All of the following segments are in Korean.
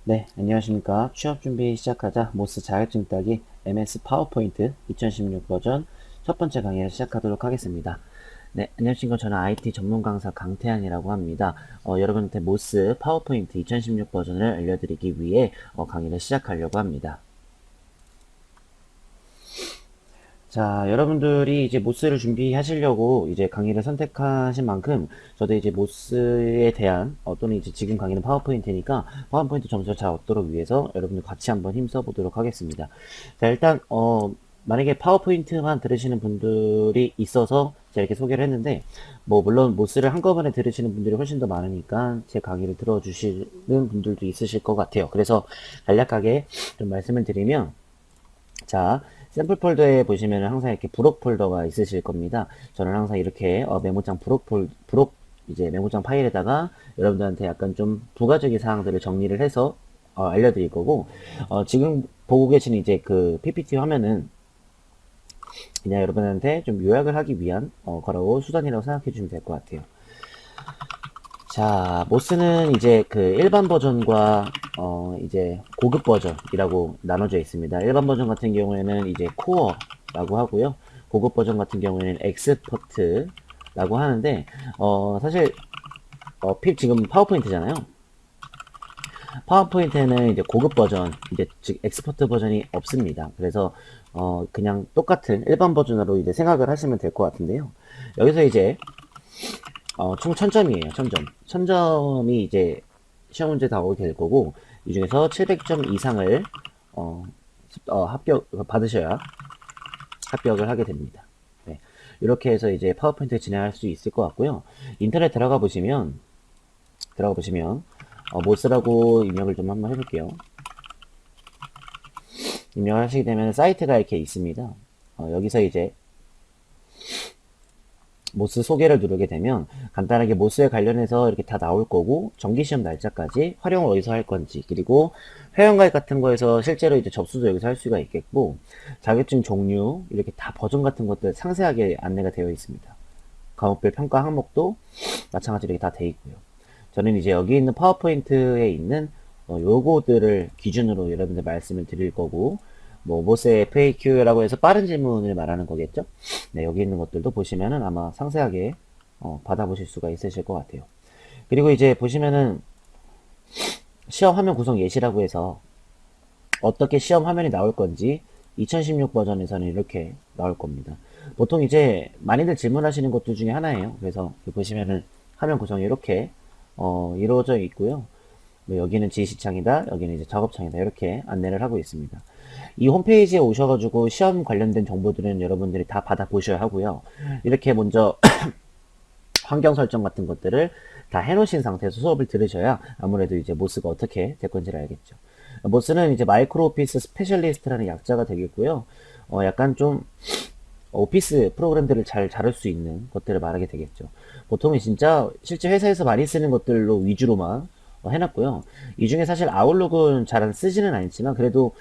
네, 안녕하십니까. 취업 준비 시작하자 모스 자격증 따기 MS 파워포인트 2016 버전 첫 번째 강의를 시작하도록 하겠습니다. 네, 안녕하십니까. 저는 IT 전문 강사 강태환이라고 합니다. 여러분한테 모스 파워포인트 2016 버전을 알려드리기 위해 강의를 시작하려고 합니다. 자, 여러분들이 이제 모스를 준비하시려고 이제 강의를 선택하신 만큼 저도 이제 모스에 대한 또는 이제 지금 강의는 파워포인트니까 파워포인트 점수를 잘 얻도록 위해서 여러분들 같이 한번 힘써 보도록 하겠습니다. 자, 일단 만약에 파워포인트만 들으시는 분들이 있어서 제가 이렇게 소개를 했는데 뭐 물론 모스를 한꺼번에 들으시는 분들이 훨씬 더 많으니까 제 강의를 들어주시는 분들도 있으실 것 같아요. 그래서 간략하게 좀 말씀을 드리면 자, 샘플 폴더에 보시면 항상 이렇게 부록 폴더가 있으실 겁니다. 저는 항상 이렇게 메모장 부록 이제 메모장 파일에다가 여러분들한테 약간 좀 부가적인 사항들을 정리를 해서 알려드릴 거고, 지금 보고 계신 이제 그 PPT 화면은 그냥 여러분한테 좀 요약을 하기 위한 거라고 수단이라고 생각해 주시면 될 것 같아요. 자, 모스는 이제 그 일반 버전과 이제 고급 버전이라고 나눠져 있습니다. 일반 버전 같은 경우에는 이제 코어라고 하고요. 고급 버전 같은 경우에는 엑스퍼트라고 하는데 사실 핍 지금 파워포인트잖아요. 파워포인트는 이제 고급 버전, 이제 즉 엑스퍼트 버전이 없습니다. 그래서 그냥 똑같은 일반 버전으로 이제 생각을 하시면 될 것 같은데요. 여기서 이제 총 1000점이에요. 1000점. 1000점이 이제 시험 문제 나오게 될 거고, 이 중에서 700점 이상을 합격 받으셔야 합격을 하게 됩니다. 네. 이렇게 해서 이제 파워포인트 진행할 수 있을 것 같고요. 인터넷 들어가 보시면 모스라고 입력을 좀 한번 해볼게요. 입력을 하시게 되면 사이트가 이렇게 있습니다. 여기서 이제 모스 소개를 누르게 되면 간단하게 모스에 관련해서 이렇게 다 나올 거고, 정기시험 날짜까지, 활용을 어디서 할 건지, 그리고 회원가입 같은 거에서 실제로 이제 접수도 여기서 할 수가 있겠고, 자격증 종류 이렇게 다 버전 같은 것들 상세하게 안내가 되어 있습니다. 과목별 평가 항목도 마찬가지로 이렇게 다 되어 있고요. 저는 이제 여기 있는 파워포인트에 있는 요거들을 기준으로 여러분들 말씀을 드릴 거고, 뭐 모세 FAQ라고 해서 빠른 질문을 말하는 거겠죠. 네, 여기 있는 것들도 보시면은 아마 상세하게 받아보실 수가 있으실 것 같아요. 그리고 이제 보시면은 시험 화면 구성 예시라고 해서 어떻게 시험 화면이 나올 건지 2016 버전에서는 이렇게 나올 겁니다. 보통 이제 많이들 질문하시는 것들 중에 하나예요. 그래서 보시면은 화면 구성이 이렇게 이루어져 있고요. 뭐 여기는 지시창이다, 여기는 이제 작업창이다, 이렇게 안내를 하고 있습니다. 이 홈페이지에 오셔가지고 시험 관련된 정보들은 여러분들이 다 받아보셔야 하고요. 이렇게 먼저 환경 설정 같은 것들을 다 해놓으신 상태에서 수업을 들으셔야 아무래도 이제 모스가 어떻게 될 건지를 알겠죠. 모스는 이제 마이크로 오피스 스페셜리스트라는 약자가 되겠고요. 약간 좀 오피스 프로그램들을 잘 다룰 수 있는 것들을 말하게 되겠죠. 보통은 진짜 실제 회사에서 많이 쓰는 것들로 위주로만 해놨고요. 이 중에 사실 아웃룩은 잘 안 쓰지는 않지만 그래도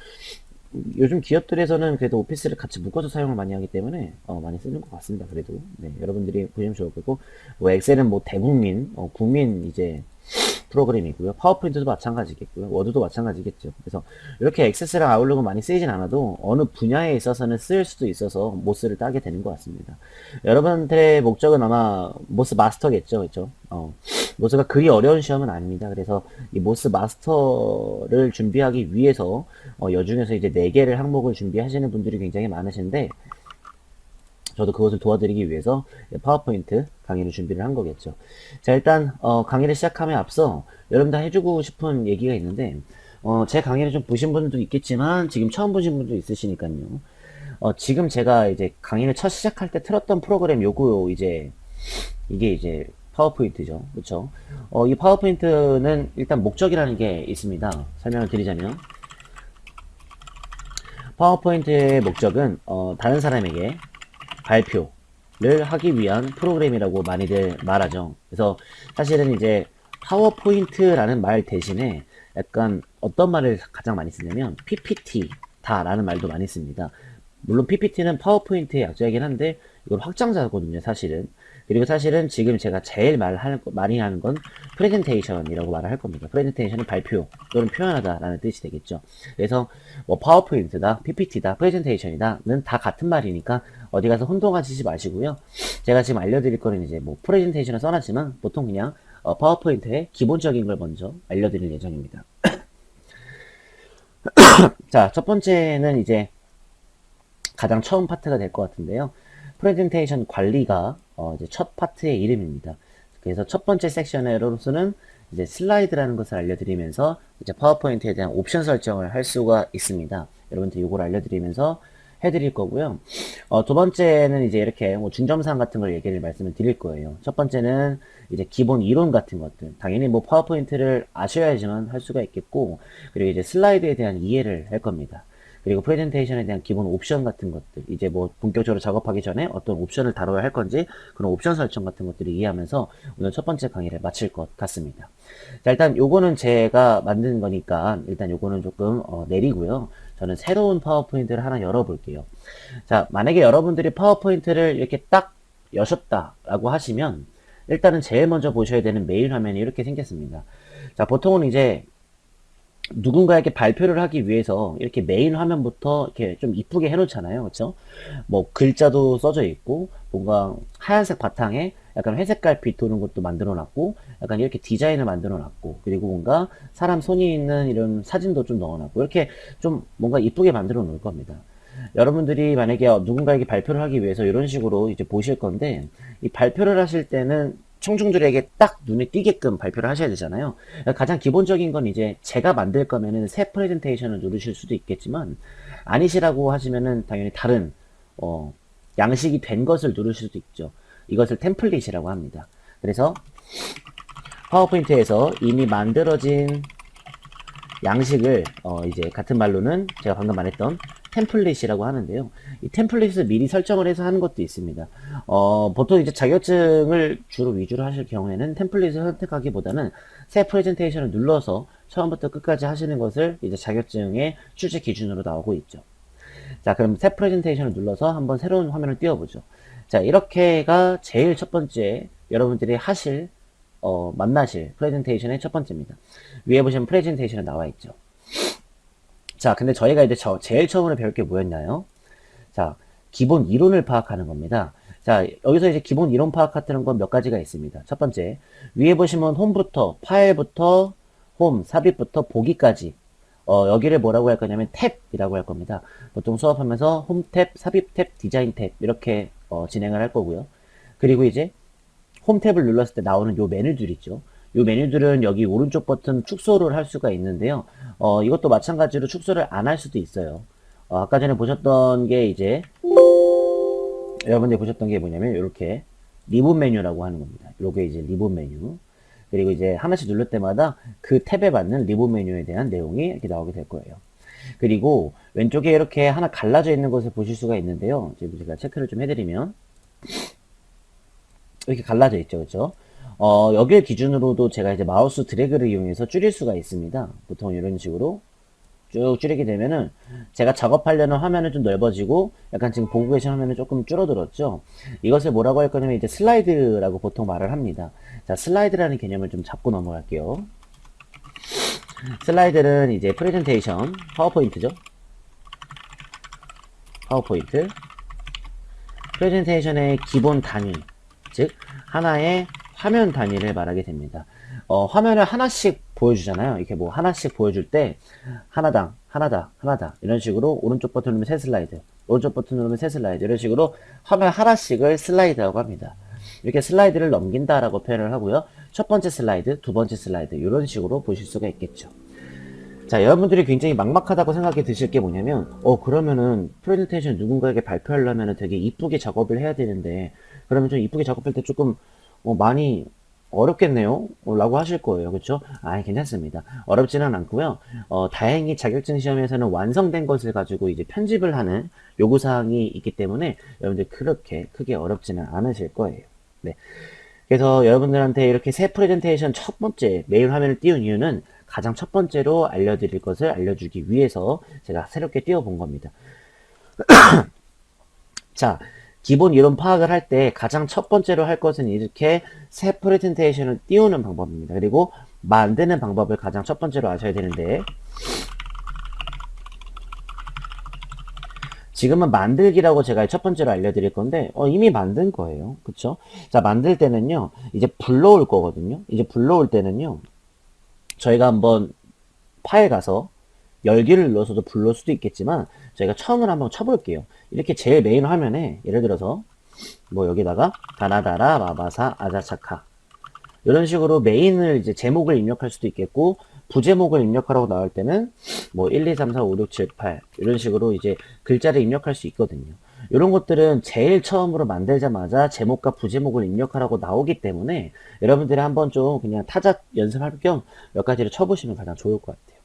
요즘 기업들에서는 그래도 오피스를 같이 묶어서 사용을 많이 하기 때문에 많이 쓰는 것 같습니다. 그래도 네, 여러분들이 보시면 좋을 거고, 뭐 엑셀은 뭐 대국민 국민 이제 프로그램이고요. 파워포인트도 마찬가지겠고요. 워드도 마찬가지겠죠. 그래서 이렇게 액세스랑 아웃룩은 많이 쓰이진 않아도 어느 분야에 있어서는 쓰일 수도 있어서 모스를 따게 되는 것 같습니다. 여러분들의 목적은 아마 모스 마스터겠죠. 그렇죠? 모스가 그리 어려운 시험은 아닙니다. 그래서 이 모스 마스터를 준비하기 위해서 여중에서 이제 4개를 항목을 준비하시는 분들이 굉장히 많으신데, 저도 그것을 도와드리기 위해서 파워포인트 강의를 준비를 한 거겠죠. 자, 일단 강의를 시작함에 앞서 여러분들 해주고 싶은 얘기가 있는데, 제 강의를 좀 보신 분들도 있겠지만 지금 처음 보신 분도 있으시니까요. 지금 제가 이제 강의를 첫 시작할 때 틀었던 프로그램 요거 이제 이게 이제 파워포인트죠. 그렇죠? 이 파워포인트는 일단 목적이라는 게 있습니다. 설명을 드리자면 파워포인트의 목적은 다른 사람에게 발표를 하기 위한 프로그램이라고 많이들 말하죠. 그래서 사실은 이제 파워포인트라는 말 대신에 약간 어떤 말을 가장 많이 쓰냐면 PPT다라는 말도 많이 씁니다. 물론 PPT는 파워포인트의 약자이긴 한데 이건 확장자거든요, 사실은. 그리고 사실은 지금 제가 제일 많이 하는 건 프레젠테이션이라고 말을 할 겁니다. 프레젠테이션은 발표 또는 표현하다라는 뜻이 되겠죠. 그래서 뭐 파워포인트다, PPT다, 프레젠테이션이다는 다 같은 말이니까 어디 가서 혼동하시지 마시고요. 제가 지금 알려드릴 거는 이제 뭐 프레젠테이션을 써놨지만 보통 그냥 파워포인트의 기본적인 걸 먼저 알려드릴 예정입니다. 자, 첫 번째는 이제 가장 처음 파트가 될 것 같은데요. 프레젠테이션 관리가 이제 첫 파트의 이름입니다. 그래서 첫 번째 섹션으로서는 이제 슬라이드라는 것을 알려드리면서 이제 파워포인트에 대한 옵션 설정을 할 수가 있습니다. 여러분들 이걸 알려드리면서 해드릴 거고요. 두 번째는 이제 이렇게 뭐 중점사항 같은 걸 얘기를 말씀을 드릴 거예요. 첫 번째는 이제 기본 이론 같은 것들. 당연히 뭐 파워포인트를 아셔야지만 할 수가 있겠고, 그리고 이제 슬라이드에 대한 이해를 할 겁니다. 그리고 프레젠테이션에 대한 기본 옵션 같은 것들, 이제 뭐 본격적으로 작업하기 전에 어떤 옵션을 다뤄야 할 건지 그런 옵션 설정 같은 것들을 이해하면서 오늘 첫 번째 강의를 마칠 것 같습니다. 자, 일단 요거는 제가 만든 거니까 일단 요거는 조금 내리고요. 저는 새로운 파워포인트를 하나 열어볼게요. 자, 만약에 여러분들이 파워포인트를 이렇게 딱 여셨다라고 하시면 일단은 제일 먼저 보셔야 되는 메인 화면이 이렇게 생겼습니다. 자, 보통은 이제 누군가에게 발표를 하기 위해서 이렇게 메인 화면부터 이렇게 좀 이쁘게 해놓잖아요. 그쵸? 뭐 글자도 써져 있고 뭔가 하얀색 바탕에 약간 회색깔 빛 도는 것도 만들어 놨고 약간 이렇게 디자인을 만들어 놨고 그리고 뭔가 사람 손이 있는 이런 사진도 좀 넣어 놨고 이렇게 좀 뭔가 이쁘게 만들어 놓을 겁니다. 여러분들이 만약에 누군가에게 발표를 하기 위해서 이런 식으로 이제 보실 건데 이 발표를 하실 때는 청중들에게 딱 눈에 띄게끔 발표를 하셔야 되잖아요. 가장 기본적인 건 이제 제가 만들 거면은 새 프레젠테이션을 누르실 수도 있겠지만 아니시라고 하시면은 당연히 다른 양식이 된 것을 누르실 수도 있죠. 이것을 템플릿이라고 합니다. 그래서 파워포인트에서 이미 만들어진 양식을 이제 같은 말로는 제가 방금 말했던 템플릿이라고 하는데요. 이 템플릿을 미리 설정을 해서 하는 것도 있습니다. 보통 이제 자격증을 주로 위주로 하실 경우에는 템플릿을 선택하기보다는 새 프레젠테이션을 눌러서 처음부터 끝까지 하시는 것을 이제 자격증의 출제 기준으로 나오고 있죠. 자, 그럼 새 프레젠테이션을 눌러서 한번 새로운 화면을 띄워보죠. 자, 이렇게가 제일 첫 번째 여러분들이 만나실 프레젠테이션의 첫 번째입니다. 위에 보시면 프레젠테이션이 나와 있죠. 자, 근데 저희가 이제 제일 처음으로 배울 게 뭐였나요? 자, 기본 이론을 파악하는 겁니다. 자, 여기서 이제 기본 이론 파악하는 건 몇 가지가 있습니다. 첫 번째, 위에 보시면 홈부터, 파일부터, 홈, 삽입부터 보기까지. 여기를 뭐라고 할 거냐면 탭이라고 할 겁니다. 보통 수업하면서 홈 탭, 삽입 탭, 디자인 탭, 이렇게 진행을 할 거고요. 그리고 이제 홈 탭을 눌렀을 때 나오는 요 메뉴들 있죠. 요 메뉴들은 여기 오른쪽 버튼 축소를 할 수가 있는데요. 이것도 마찬가지로 축소를 안 할 수도 있어요. 아까 전에 보셨던 게 이제 여러분들이 보셨던 게 뭐냐면 이렇게 리본 메뉴라고 하는 겁니다. 요게 이제 리본 메뉴. 그리고 이제 하나씩 누를 때마다 그 탭에 맞는 리본 메뉴에 대한 내용이 이렇게 나오게 될 거예요. 그리고 왼쪽에 이렇게 하나 갈라져 있는 것을 보실 수가 있는데요. 지금 제가 체크를 좀 해드리면 이렇게 갈라져 있죠. 그렇죠? 여기를 기준으로도 제가 이제 마우스 드래그를 이용해서 줄일 수가 있습니다. 보통 이런 식으로 쭉 줄이게 되면은 제가 작업하려는 화면은 좀 넓어지고 약간 지금 보고 계신 화면은 조금 줄어들었죠. 이것을 뭐라고 할 거냐면 이제 슬라이드라고 보통 말을 합니다. 자, 슬라이드라는 개념을 좀 잡고 넘어갈게요. 슬라이드는 이제 프레젠테이션, 파워포인트죠. 파워포인트. 프레젠테이션의 기본 단위, 즉 하나의 화면 단위를 말하게 됩니다. 화면을 하나씩 보여주잖아요. 이렇게 뭐 하나씩 보여줄 때 하나당 이런 식으로 오른쪽 버튼 누르면 새 슬라이드, 오른쪽 버튼 누르면 새 슬라이드, 이런 식으로 화면 하나씩을 슬라이드라고 합니다. 이렇게 슬라이드를 넘긴다라고 표현을 하고요. 첫 번째 슬라이드, 두 번째 슬라이드 이런 식으로 보실 수가 있겠죠. 자, 여러분들이 굉장히 막막하다고 생각이 드실 게 뭐냐면 그러면은 프레젠테이션 누군가에게 발표하려면 되게 이쁘게 작업을 해야 되는데 그러면 좀 이쁘게 작업할 때 조금 많이 어렵겠네요? 라고 하실 거예요. 그쵸? 괜찮습니다. 어렵지는 않고요. 다행히 자격증 시험에서는 완성된 것을 가지고 이제 편집을 하는 요구사항이 있기 때문에 여러분들 그렇게 크게 어렵지는 않으실 거예요. 네. 그래서 여러분들한테 이렇게 새 프레젠테이션 첫 번째 메인 화면을 띄운 이유는 가장 첫 번째로 알려드릴 것을 알려주기 위해서 제가 새롭게 띄워본 겁니다. 자, 기본 이론 파악을 할 때 가장 첫 번째로 할 것은 이렇게 새 프레젠테이션을 띄우는 방법입니다. 그리고 만드는 방법을 가장 첫 번째로 아셔야 되는데, 지금은 만들기라고 제가 첫 번째로 알려드릴 건데, 이미 만든 거예요. 그쵸? 자, 만들 때는요, 이제 불러올 거거든요. 이제 불러올 때는요, 저희가 한번 파일 가서 열기를 눌러서도 불러올 수도 있겠지만, 저희가 처음으로 한번 쳐볼게요. 이렇게 제일 메인 화면에, 예를 들어서, 뭐 여기다가, 다나다라, 마바사, 아자차카. 이런 식으로 메인을 이제 제목을 입력할 수도 있겠고, 부제목을 입력하라고 나올 때는 뭐 1, 2, 3, 4, 5, 6, 7, 8 이런 식으로 이제 글자를 입력할 수 있거든요. 이런 것들은 제일 처음으로 만들자마자 제목과 부제목을 입력하라고 나오기 때문에 여러분들이 한번 좀 그냥 타자 연습할 겸 몇 가지를 쳐보시면 가장 좋을 것 같아요.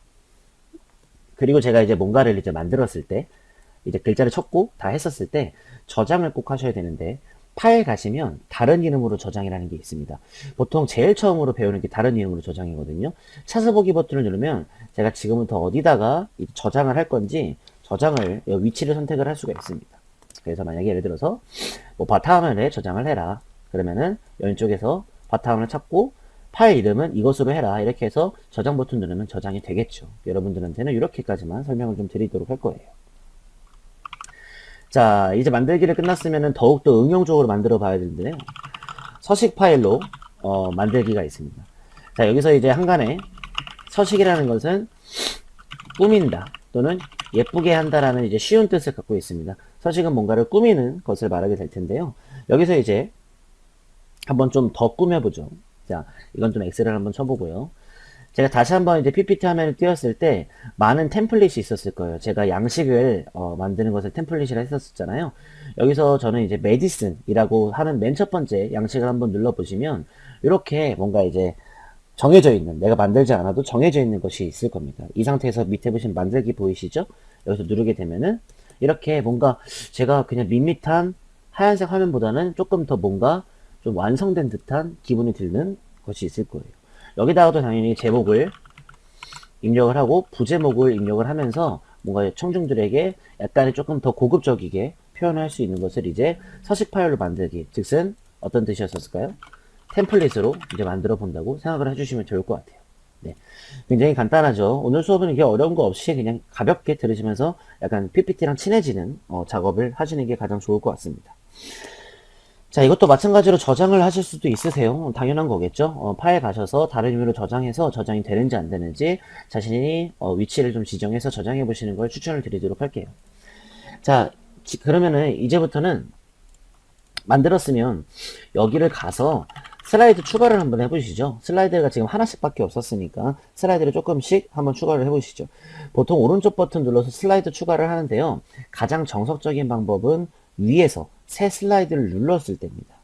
그리고 제가 이제 뭔가를 이제 만들었을 때, 이제 글자를 쳤고 다 했었을 때 저장을 꼭 하셔야 되는데, 파일 가시면 다른 이름으로 저장이라는 게 있습니다. 보통 제일 처음으로 배우는 게 다른 이름으로 저장이거든요. 찾아보기 버튼을 누르면 제가 지금부터 어디다가 저장을 할 건지 저장을 위치를 선택을 할 수가 있습니다. 그래서 만약에 예를 들어서 뭐 바탕화면에 저장을 해라, 그러면은 왼쪽에서 바탕화면을 찾고 파일 이름은 이것으로 해라, 이렇게 해서 저장 버튼 누르면 저장이 되겠죠. 여러분들한테는 이렇게까지만 설명을 좀 드리도록 할 거예요. 자, 이제 만들기를 끝났으면 더욱더 응용적으로 만들어 봐야 되는데요. 서식 파일로 만들기가 있습니다. 자, 여기서 이제 한간에 서식이라는 것은 꾸민다 또는 예쁘게 한다라는 이제 쉬운 뜻을 갖고 있습니다. 서식은 뭔가를 꾸미는 것을 말하게 될 텐데요. 여기서 이제 한번 좀 더 꾸며보죠. 자, 이건 좀 엑셀을 한번 쳐보고요. 제가 다시 한번 이제 PPT 화면을 띄웠을 때 많은 템플릿이 있었을 거예요. 제가 양식을 만드는 것을 템플릿이라 했었잖아요. 여기서 저는 이제 메디슨이라고 하는 맨 첫 번째 양식을 한번 눌러보시면 이렇게 뭔가 이제 정해져 있는, 내가 만들지 않아도 정해져 있는 것이 있을 겁니다. 이 상태에서 밑에 보시면 만들기 보이시죠? 여기서 누르게 되면은 이렇게 뭔가 제가 그냥 밋밋한 하얀색 화면보다는 조금 더 뭔가 좀 완성된 듯한 기분이 드는 것이 있을 거예요. 여기다가도 당연히 제목을 입력을 하고 부제목을 입력을 하면서 뭔가 청중들에게 약간의 조금 더 고급적이게 표현할 수 있는 것을 이제 서식 파일로 만들기, 즉슨 어떤 뜻이었을까요? 템플릿으로 이제 만들어 본다고 생각을 해주시면 좋을 것 같아요. 네, 굉장히 간단하죠. 오늘 수업은 이게 어려운 거 없이 그냥 가볍게 들으시면서 약간 PPT랑 친해지는 작업을 하시는 게 가장 좋을 것 같습니다. 자, 이것도 마찬가지로 저장을 하실 수도 있으세요. 당연한 거겠죠. 파일 가셔서 다른 의미로 저장해서 저장이 되는지 안 되는지 자신이 위치를 좀 지정해서 저장해 보시는 걸 추천을 드리도록 할게요. 자, 그러면은 이제부터는 만들었으면 여기를 가서 슬라이드 추가를 한번 해보시죠. 슬라이드가 지금 하나씩 밖에 없었으니까 슬라이드를 조금씩 한번 추가를 해보시죠. 보통 오른쪽 버튼 눌러서 슬라이드 추가를 하는데요. 가장 정석적인 방법은 위에서 새 슬라이드를 눌렀을 때입니다.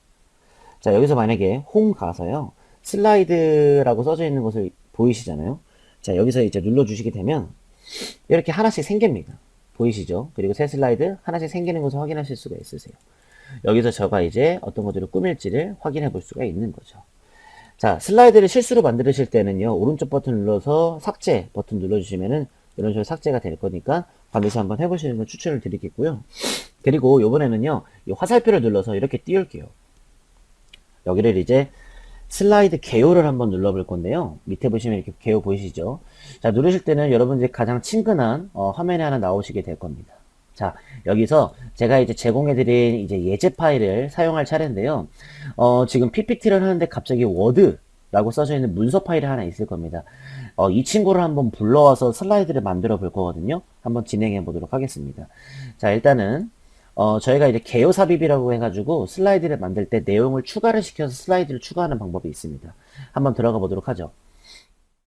자, 여기서 만약에 홈 가서요, 슬라이드라고 써져 있는 것을 보이시잖아요. 자, 여기서 이제 눌러주시게 되면 이렇게 하나씩 생깁니다. 보이시죠? 그리고 새 슬라이드 하나씩 생기는 것을 확인하실 수가 있으세요. 여기서 제가 이제 어떤 것들을 꾸밀지를 확인해 볼 수가 있는 거죠. 자, 슬라이드를 실수로 만드실 때는요, 오른쪽 버튼 눌러서 삭제 버튼 눌러주시면은 이런 식으로 삭제가 될 거니까 반드시 한번 해보시는 걸 추천을 드리겠고요. 그리고 요번에는요, 이 화살표를 눌러서 이렇게 띄울게요. 여기를 이제 슬라이드 개요를 한번 눌러볼 건데요. 밑에 보시면 이렇게 개요 보이시죠? 자, 누르실 때는 여러분들이 가장 친근한 화면이 하나 나오시게 될 겁니다. 자, 여기서 제가 이제 제공해드린 이제 예제 파일을 사용할 차례인데요. 지금 PPT를 하는데 갑자기 워드라고 써져 있는 문서 파일이 하나 있을 겁니다. 이 친구를 한번 불러와서 슬라이드를 만들어 볼 거거든요. 한번 진행해 보도록 하겠습니다. 자, 일단은 저희가 이제 개요 삽입이라고 해가지고 슬라이드를 만들 때 내용을 추가를 시켜서 슬라이드를 추가하는 방법이 있습니다. 한번 들어가 보도록 하죠.